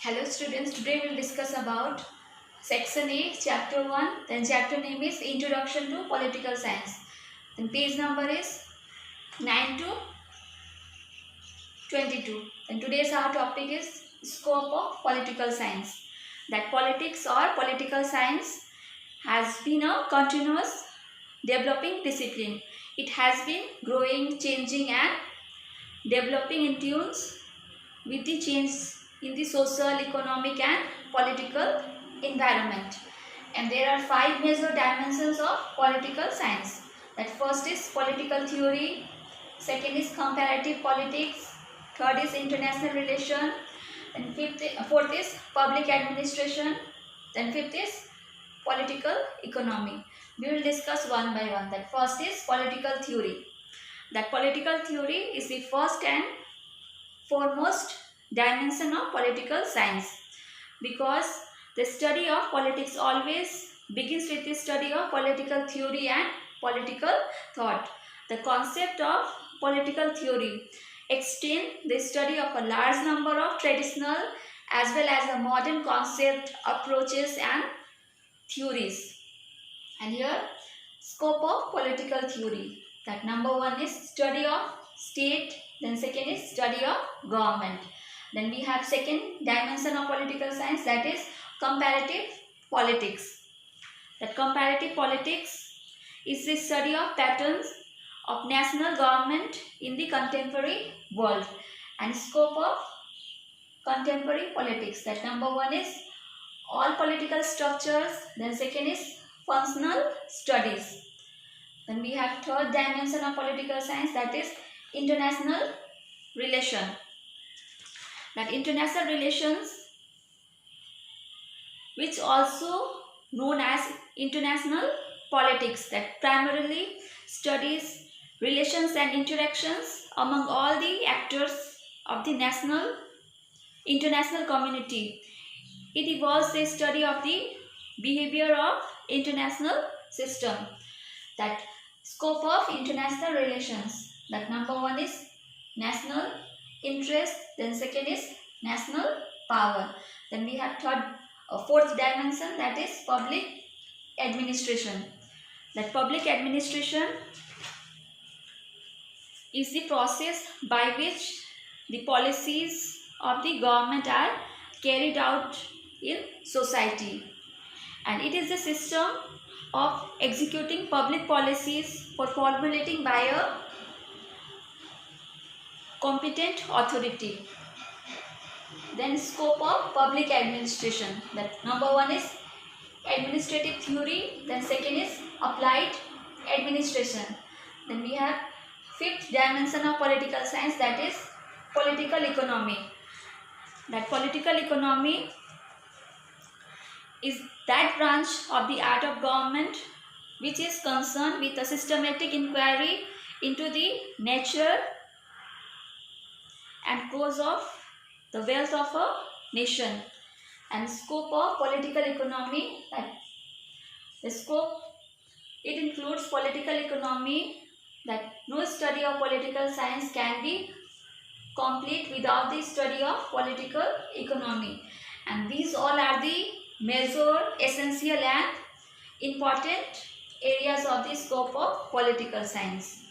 Hello students, today we will discuss about section A, chapter 1, then chapter name is Introduction to Political Science. Then page number is 9 to 22. Then today's our topic is scope of political science. That politics or political science has been a continuous developing discipline. It has been growing, changing and developing in tunes with the change in the social, economic and political environment. And there are 5 major dimensions of political science. That first is political theory, second is comparative politics, third is international relation, and fourth is public administration, then fifth is political economy. We will discuss one by one. That first is political theory. That political theory is the first and foremost dimension of political science, because the study of politics always begins with the study of political theory and political thought. The concept of political theory extends the study of a large number of traditional as well as the modern concept, approaches and theories. And here, scope of political theory. That number one is study of state, then second is study of government. Then we have second dimension of political science, that is comparative politics. That comparative politics is the study of patterns of national government in the contemporary world. And scope of contemporary politics. That number one is all political structures, then second is functional studies. Then we have third dimension of political science, that is international relation. That international relations, which also known as international politics, that primarily studies relations and interactions among all the actors of the international community. It involves the study of the behavior of international system. That scope of international relations, that number one is national interest, then second is national power. Then we have fourth dimension, that is public administration. That public administration is the process by which the policies of the government are carried out in society, and it is the system of executing public policies for formulating by a competent authority. Then scope of public administration, that number one is administrative theory, then second is applied administration. Then we have fifth dimension of political science, that is political economy. That political economy is that branch of the art of government which is concerned with a systematic inquiry into the nature and cause of the wealth of a nation. And scope of political economy, that the scope, it includes political economy, that no study of political science can be complete without the study of political economy. And these all are the major, essential and important areas of the scope of political science.